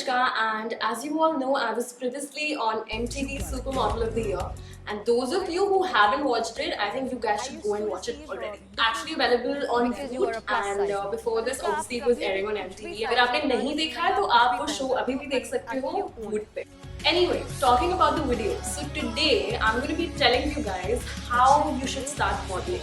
GauriAnushka, and as you all know, I was previously on MTV Supermodel of the Year. And those of you who haven't watched it, I think you guys should go and watch it already. Actually available on Voot, and before this obviously it was airing on MTV. अगर आपने नहीं देखा है तो आप वो show अभी भी देख सकते हो Voot पे. Anyway, talking about the video. So today I'm going to be telling you guys how you should start modeling.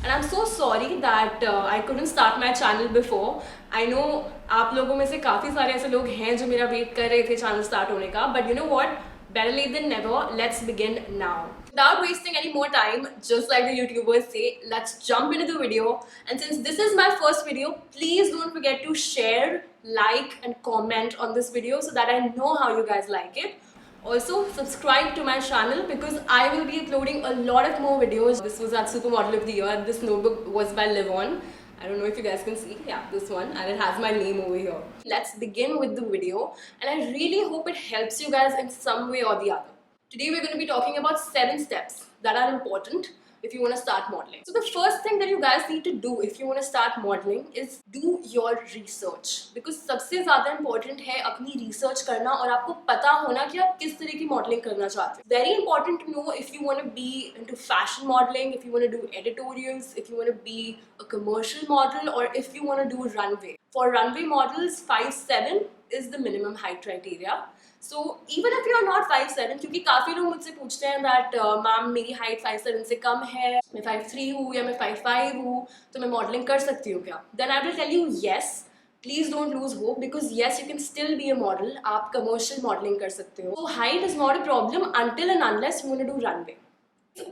And I'm so sorry that I couldn't start my channel before. I know आप लोगों में से काफ़ी सारे ऐसे लोग हैं जो मेरा वेट कर रहे थे चैनल स्टार्ट होने का. But you know what? Better late than never. Let's begin now. Without wasting any more time, just like the YouTubers say, let's jump into the video. And since this is my first video, please don't forget to share, like and comment on this video so that I know how you guys like it. Also, subscribe to my channel because I will be uploading a lot of more videos. This was at Supermodel of the Year. This notebook was by Live On. I don't know if you guys can see. Yeah, this one. And it has my name over here. Let's begin with the video. And I really hope it helps you guys in some way or the other. Today we're going to be talking about 7 steps that are important if you want to start modeling. So the first thing that you guys need to do if you want to start modeling is do your research. Because सबसे ज़्यादा important है अपनी research करना और आपको पता होना कि आप किस तरह की modeling करना चाहते हैं. Very important to know if you want to be into fashion modeling, if you want to do editorials, if you want to be a commercial model, or if you want to do runway. For runway models, 5'7" is the minimum height criteria. So even if you are not 5'7", क्योंकि काफ़ी लोग मुझसे पूछते हैं that ma'am मेरी height 5'7" से कम है, मैं 5'3" हूँ या मैं 5'5" हूँ, तो मैं मॉडलिंग कर सकती हूँ क्या? Then I will tell you yes. Please don't lose hope because yes, you can still be a model. आप commercial modeling कर सकते हो. So height is not a problem until and unless you want to do runway.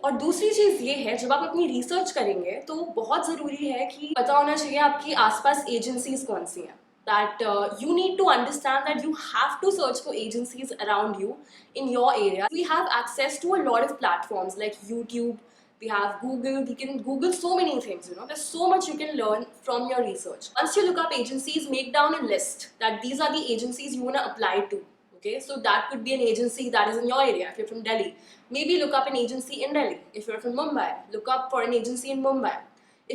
और दूसरी चीज़ ये है जब आप अपनी रिसर्च करेंगे तो बहुत ज़रूरी है कि पता होना चाहिए आपकी आसपास एजेंसीज कौन सी हैं. That you need to understand that you have to search for agencies around you in your area. We have access to a lot of platforms like YouTube, we have Google, we can Google so many things, you know. There's so much you can learn from your research. Once you look up agencies, make down a list that these are the agencies you want to apply to. Okay, so that could be an agency that is in your area if you're from Delhi. Maybe look up an agency in Delhi. If you're from Mumbai, look up for an agency in Mumbai.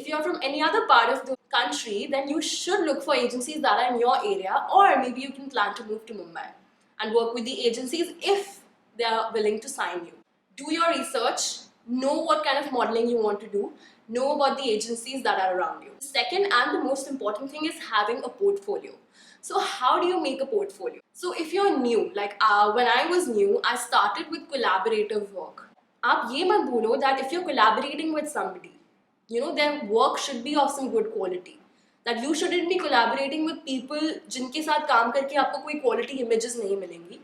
If you're from any other part of the country, then you should look for agencies that are in your area, or maybe you can plan to move to Mumbai and work with the agencies if they are willing to sign you. Do your research, know what kind of modeling you want to do, know about the agencies that are around you. The second and the most important thing is having a portfolio. So how do you make a portfolio? So if you're new, like when I was new, I started with collaborative work. आप ये मत बोलो that if you're collaborating with somebody, you know, their work should be of some good quality. That you shouldn't be collaborating with people जिनके साथ काम करके आपको कोई quality images नहीं मिलेंगी.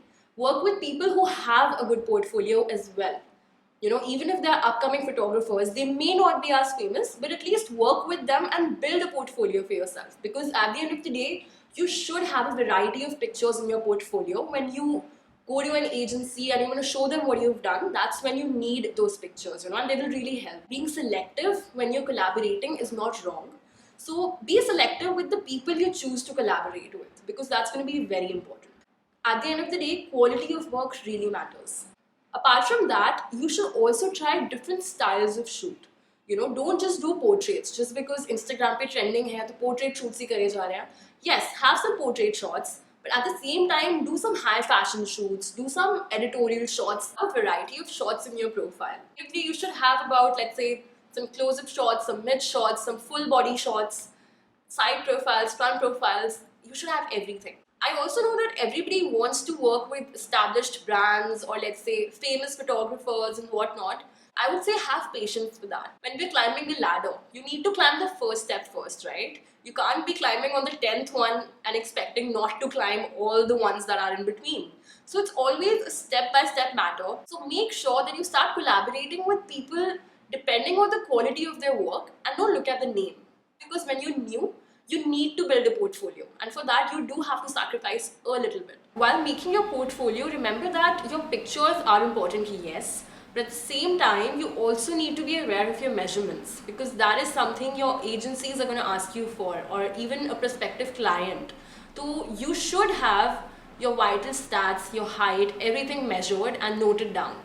Work with people who have a good portfolio as well. You know, even if they're upcoming photographers, they may not be as famous, but at least work with them and build a portfolio for yourself. Because at the end of the day, you should have a variety of pictures in your portfolio. When you go to an agency and you want to show them what you've done, that's when you need those pictures, you know, and they will really help. Being selective when you're collaborating is not wrong. So be selective with the people you choose to collaborate with because that's going to be very important. At the end of the day, quality of work really matters. Apart from that, you should also try different styles of shoot. You know, don't just do portraits just because Instagram pe trending hai to portrait shoots hi kare ja rahe hain. Yes, have some portrait shots, but at the same time, do some high fashion shoots, do some editorial shots, a variety of shots in your profile. Typically, you should have about, let's say, some close-up shots, some mid shots, some full body shots, side profiles, front profiles. You should have everything. I also know that everybody wants to work with established brands or let's say famous photographers and whatnot. I would say have patience with that. When we're climbing the ladder, you need to climb the first step first, right? You can't be climbing on the 10th one and expecting not to climb all the ones that are in between. So it's always a step-by-step matter. So make sure that you start collaborating with people depending on the quality of their work and don't look at the name. Because when you're new, you need to build a portfolio, and for that you do have to sacrifice a little bit. While making your portfolio, remember that your pictures are important, yes, but at the same time you also need to be aware of your measurements because that is something your agencies are going to ask you for, or even a prospective client. So you should have your vital stats, your height, everything measured and noted down.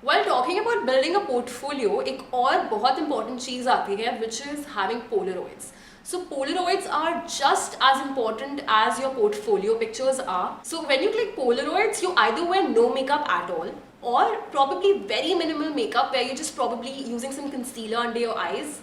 While talking about building a portfolio, एक और बहुत important चीज़ आती है which is having Polaroids. So Polaroids are just as important as your portfolio pictures are. So when you click Polaroids, you either wear no makeup at all or probably very minimal makeup where you're just probably using some concealer under your eyes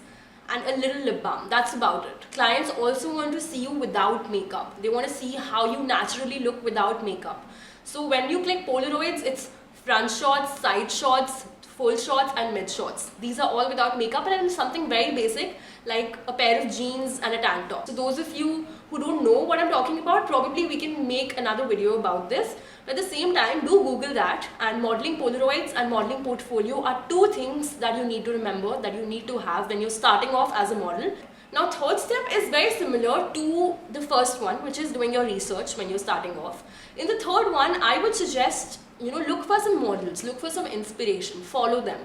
and a little lip balm. That's about it. Clients also want to see you without makeup. They want to see how you naturally look without makeup. So when you click Polaroids, it's front shots, side shots, full shots and mid shots. These are all without makeup and something very basic like a pair of jeans and a tank top. So those of you who don't know what I'm talking about, probably we can make another video about this. But at the same time, do Google that, and modeling Polaroids and modeling portfolio are two things that you need to remember, that you need to have when you're starting off as a model. Now third step is very similar to the first one, which is doing your research when you're starting off. In the third one, I would suggest, look for some models, look for some inspiration, follow them.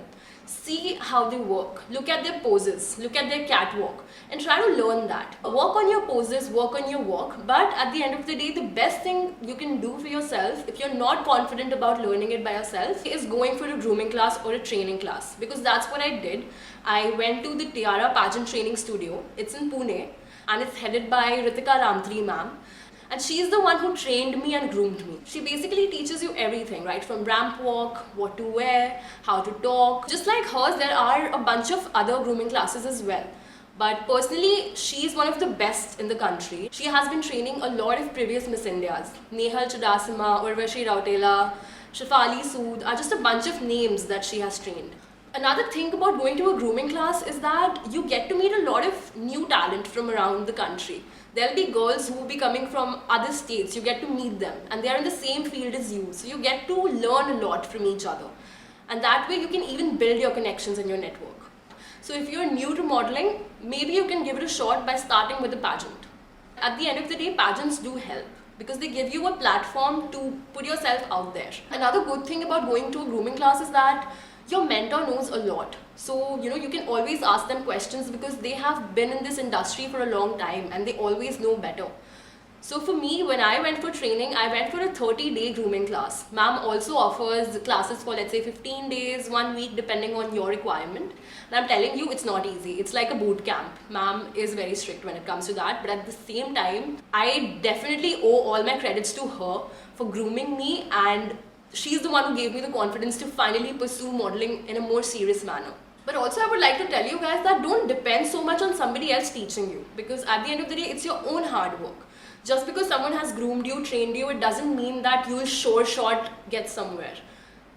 See how they work, look at their poses, look at their catwalk and try to learn that. Work on your poses, work on your walk, but at the end of the day, the best thing you can do for yourself, if you're not confident about learning it by yourself, is going for a grooming class or a training class, because that's what I did. I went to the Tiara pageant training studio. It's in Pune and it's headed by Ritika Ramtri ma'am. And she's the one who trained me and groomed me. She basically teaches you everything, right? From ramp walk, what to wear, how to talk. Just like hers, there are a bunch of other grooming classes as well. But personally, she's one of the best in the country. She has been training a lot of previous Miss Indias. Nehal Chudasama, Urvashi Rautela, Shafali Sood are just a bunch of names that she has trained. Another thing about going to a grooming class is that you get to meet a lot of new talent from around the country. There'll be girls who will be coming from other states. You get to meet them and they're in the same field as you. So you get to learn a lot from each other. And that way you can even build your connections and your network. So if you're new to modeling, maybe you can give it a shot by starting with a pageant. At the end of the day, pageants do help because they give you a platform to put yourself out there. Another good thing about going to a grooming class is that your mentor knows a lot. So, you can always ask them questions because they have been in this industry for a long time and they always know better. So for me, when I went for training, I went for a 30-day grooming class. Ma'am also offers classes for, let's say, 15 days, 1 week, depending on your requirement. And I'm telling you, it's not easy. It's like a boot camp. Ma'am is very strict when it comes to that. But at the same time, I definitely owe all my credits to her for grooming me, and she's the one who gave me the confidence to finally pursue modeling in a more serious manner. But also I would like to tell you guys that don't depend so much on somebody else teaching you, because at the end of the day, it's your own hard work. Just because someone has groomed you, trained you, it doesn't mean that you will sure shot get somewhere.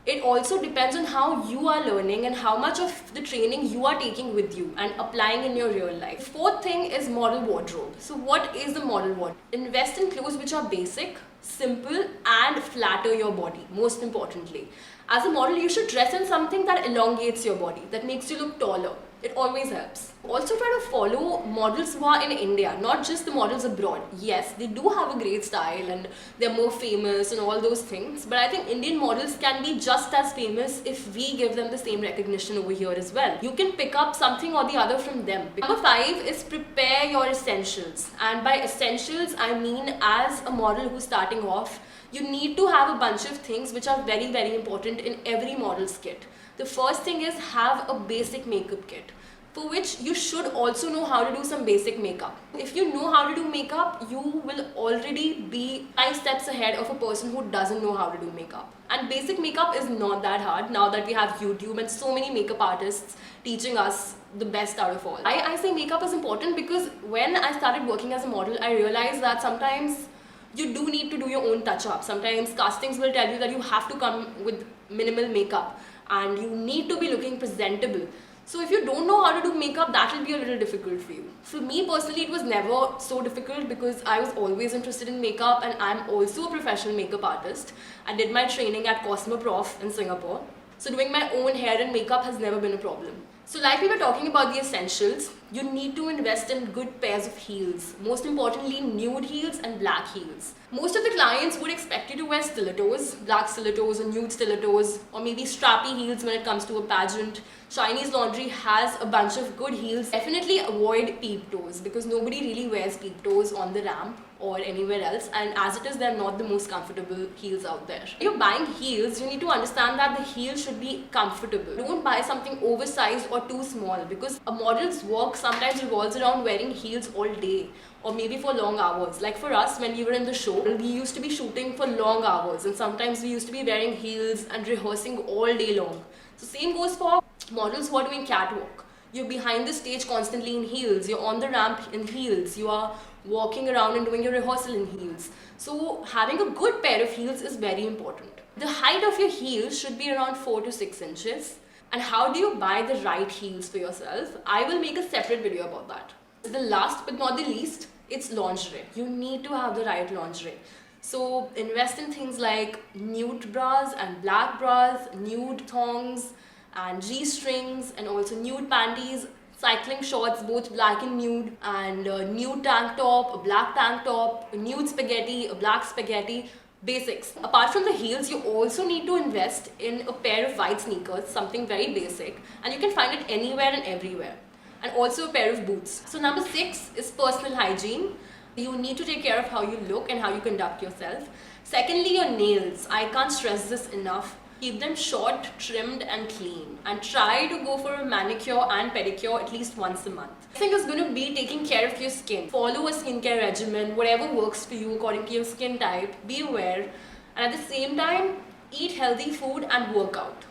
It also depends on how you are learning and how much of the training you are taking with you and applying in your real life. Fourth thing is model wardrobe. So what is the model wardrobe? Invest in clothes which are basic, simple and flatter your body, most importantly. As a model, you should dress in something that elongates your body, that makes you look taller. It always helps. Also try to follow models who are in India, not just the models abroad. Yes, they do have a great style and they're more famous and all those things, but I think Indian models can be just as famous if we give them the same recognition over here as well. You can pick up something or the other from them. Number 5 is prepare your essentials. And by essentials, I mean as a model who's starting off, you need to have a bunch of things which are very, very important in every model's kit. The first thing is have a basic makeup kit, for which you should also know how to do some basic makeup. If you know how to do makeup, you will already be 5 steps ahead of a person who doesn't know how to do makeup. And basic makeup is not that hard now that we have YouTube and so many makeup artists teaching us the best out of all. I say makeup is important because when I started working as a model, I realized that sometimes you do need to do your own touch-up. Sometimes castings will tell you that you have to come with minimal makeup and you need to be looking presentable. So if you don't know how to do makeup, that will be a little difficult for you. For me personally, it was never so difficult because I was always interested in makeup and I'm also a professional makeup artist. I did my training at Cosmoprof in Singapore. So doing my own hair and makeup has never been a problem. So like we were talking about the essentials, you need to invest in good pairs of heels. Most importantly, nude heels and black heels. Most of the clients would expect you to wear stilettos, black stilettos or nude stilettos, or maybe strappy heels when it comes to a pageant. Chinese Laundry has a bunch of good heels. Definitely avoid peep toes because nobody really wears peep toes on the ramp or anywhere else, and as it is, they're not the most comfortable heels out there. If you're buying heels, you need to understand that the heel should be comfortable. Don't buy something oversized or too small, because a model's work sometimes revolves around wearing heels all day or maybe for long hours. Like for us, when we were in the show, we used to be shooting for long hours, and sometimes we used to be wearing heels and rehearsing all day long. So same goes for models who are doing catwalk. You're behind the stage constantly in heels, you're on the ramp in heels, you are walking around and doing your rehearsal in heels. So having a good pair of heels is very important. The height of your heels should be around 4 to 6 inches. And how do you buy the right heels for yourself? I will make a separate video about that. The last but not the least, it's lingerie. You need to have the right lingerie. So invest in things like nude bras and black bras, nude thongs and G-strings, and also nude panties, cycling shorts, both black and nude, and a nude tank top, a black tank top, a nude spaghetti, a black spaghetti. Basics. Apart from the heels, you also need to invest in a pair of white sneakers, something very basic, and you can find it anywhere and everywhere. And also a pair of boots. So number 6 is personal hygiene. You need to take care of how you look and how you conduct yourself. Secondly, your nails. I can't stress this enough. Keep them short, trimmed and clean, and try to go for a manicure and pedicure at least once a month. The thing is going to be taking care of your skin. Follow a skincare regimen, whatever works for you according to your skin type. Be aware, and at the same time, eat healthy food and work out.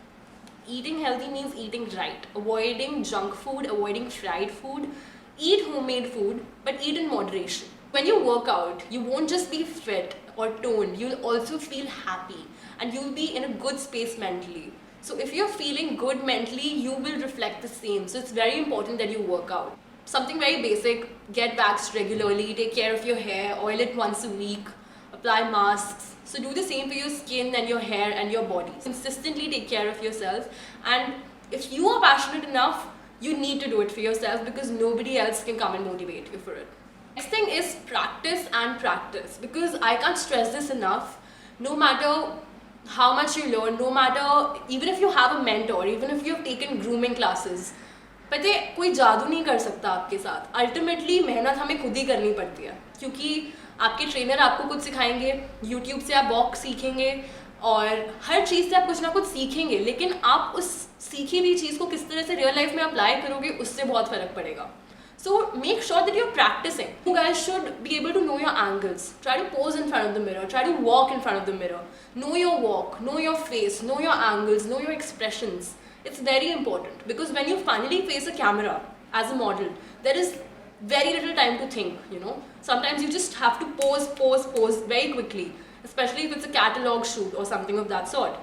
Eating healthy means eating right, avoiding junk food, avoiding fried food. Eat homemade food, but eat in moderation. When you work out, you won't just be fit or toned, you'll also feel happy and you'll be in a good space mentally. So if you're feeling good mentally, you will reflect the same. So it's very important that you work out. Something very basic, get waxed regularly, take care of your hair, oil it once a week, apply masks. So do the same for your skin and your hair and your body. Consistently take care of yourself, and if you are passionate enough, you need to do it for yourself, because nobody else can come and motivate you for it. Next thing is practice and practice, because I can't stress this enough. No matter how much you learn, no matter, even if you have a mentor, even if you have taken grooming classes, पता है कोई जादू नहीं कर सकता आपके साथ. Ultimately मेहनत हमें खुद ही करनी पड़ती है, क्योंकि आपके ट्रेनर आपको कुछ सिखाएंगे, यूट्यूब से आप वॉक सीखेंगे और हर चीज़ से आप कुछ ना कुछ सीखेंगे, लेकिन आप उस सीखी हुई चीज़ को किस तरह से रियल लाइफ में अप्लाई करोगे, उससे बहुत फ़र्क पड़ेगा. So make sure that you're practicing. You guys should be able to know your angles. Try to pose in front of the mirror. Try to walk in front of the mirror. Know your walk, know your face, know your angles, know your expressions. It's very important, because when you finally face a camera as a model, there is very little time to think, you know. Sometimes you just have to pose very quickly, especially if it's a catalog shoot or something of that sort.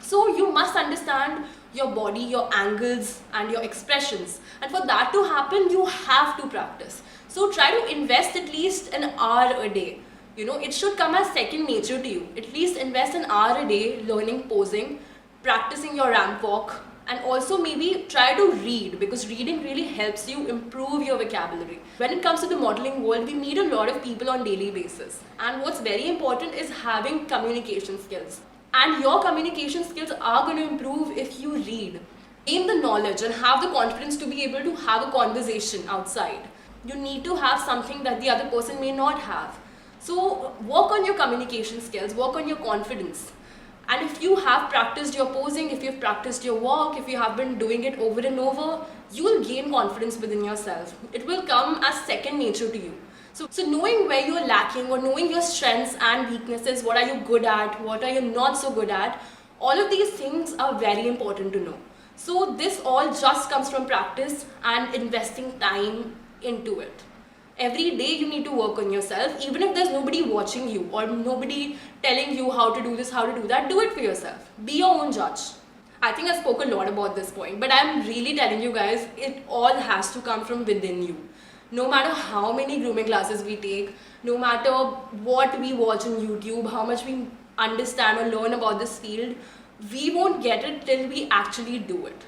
So you must understand your body, your angles and your expressions, and for that to happen, you have to practice. So try to invest at least an hour a day. You know, it should come as second nature to you. At least invest an hour a day learning posing, practicing your ramp walk, and also maybe try to read, because reading really helps you improve your vocabulary. When it comes to the modeling world, we meet a lot of people on a daily basis, and what's very important is having communication skills. And your communication skills are going to improve if you read. Gain the knowledge and have the confidence to be able to have a conversation outside. You need to have something that the other person may not have. So work on your communication skills, work on your confidence. And if you have practiced your posing, if you've practiced your walk, if you have been doing it over and over, you will gain confidence within yourself. It will come as second nature to you. So knowing where you're lacking, or knowing your strengths and weaknesses, what are you good at, what are you not so good at, all of these things are very important to know. So this all just comes from practice and investing time into it. Every day you need to work on yourself, even if there's nobody watching you or nobody telling you how to do this, how to do that, do it for yourself. Be your own judge. I think I spoke a lot about this point, but I'm really telling you guys, it all has to come from within you. No matter how many grooming classes we take, no matter what we watch on YouTube, how much we understand or learn about this field, we won't get it till we actually do it.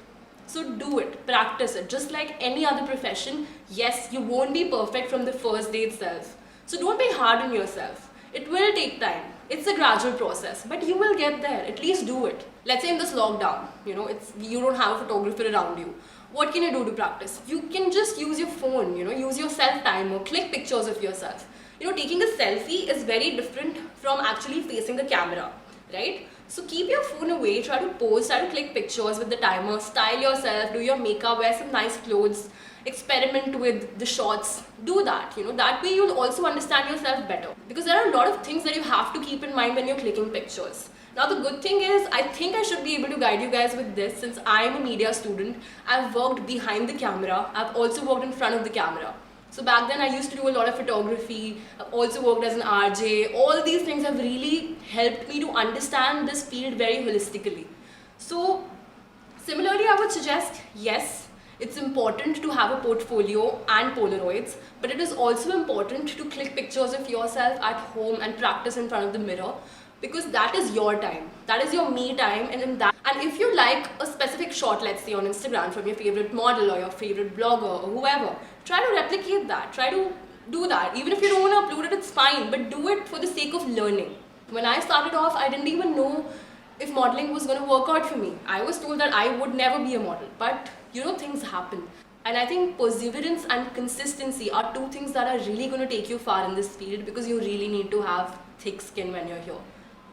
So do it, practice it. Just like any other profession, yes, you won't be perfect from the first day itself. So don't be hard on yourself. It will take time. It's a gradual process, but you will get there. At least do it. Let's say in this lockdown, you don't have a photographer around you. What can you do to practice? You can just use your phone, use your self-timer, click pictures of yourself. taking a selfie is very different from actually facing the camera, right? So keep your phone away, try to pose, try to click pictures with the timer, style yourself, do your makeup, wear some nice clothes, experiment with the shots, do that, that way you'll also understand yourself better. Because there are a lot of things that you have to keep in mind when you're clicking pictures. Now the good thing is, I think I should be able to guide you guys with this since I'm a media student. I've worked behind the camera, I've also worked in front of the camera. So back then I used to do a lot of photography, I've also worked as an RJ. All these things have really helped me to understand this field very holistically. So similarly, I would suggest, yes, it's important to have a portfolio and Polaroids, but it is also important to click pictures of yourself at home and practice in front of the mirror, because that is your time, that is your me time, and if you like a specific shot, let's say on Instagram, from your favorite model or your favorite blogger or whoever, try to replicate that, try to do that. Even if you don't want to upload it, it's fine, but do it for the sake of learning. When I started off, I didn't even know if modeling was going to work out for me. I was told that I would never be a model, but things happen. And I think perseverance and consistency are two things that are really going to take you far in this field, because you really need to have thick skin when you're here.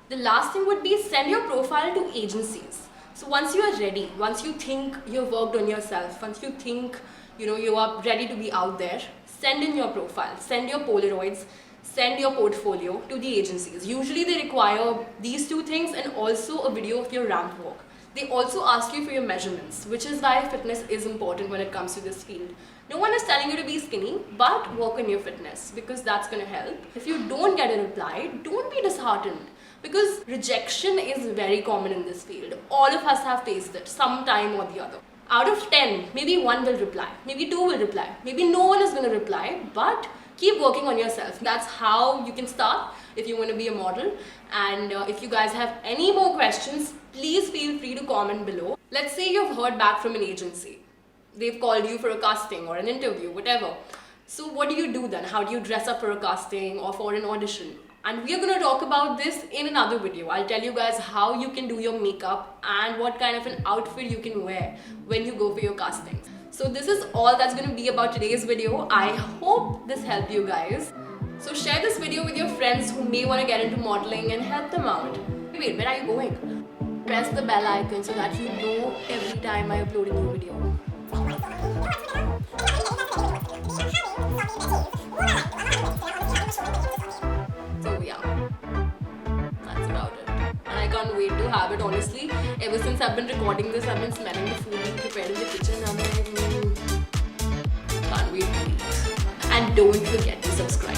The last thing would be, send your profile to agencies. So once you are ready, once you think you've worked on yourself, once you think you are ready to be out there, send in your profile, send your Polaroids, send your portfolio to the agencies. Usually they require these two things and also a video of your ramp walk. They also ask you for your measurements, which is why fitness is important when it comes to this field. No one is telling you to be skinny, but work on your fitness, because that's going to help. If you don't get a reply, don't be disheartened, because rejection is very common in this field. All of us have faced it sometime or the other. Out of 10, maybe 1 will reply, maybe 2 will reply, maybe no one is going to reply, but keep working on yourself. That's how you can start if you want to be a model. And if you guys have any more questions, please feel free to comment below. Let's say you've heard back from an agency. They've called you for a casting or an interview, whatever. So what do you do then? How do you dress up for a casting or for an audition? And we are going to talk about this in another video. I'll tell you guys how you can do your makeup and what kind of an outfit you can wear when you go for your castings. So this is all that's going to be about today's video. I hope this helped you guys. So share this video with your friends who may want to get into modeling and help them out. Wait, where are you going? Press the bell icon so that you know every time I upload a new video. So yeah, that's about it. And I can't wait to have it, honestly. Ever since I've been recording this, I've been smelling the food being prepared in the kitchen. I'm like, can't wait to eat. And don't forget to subscribe.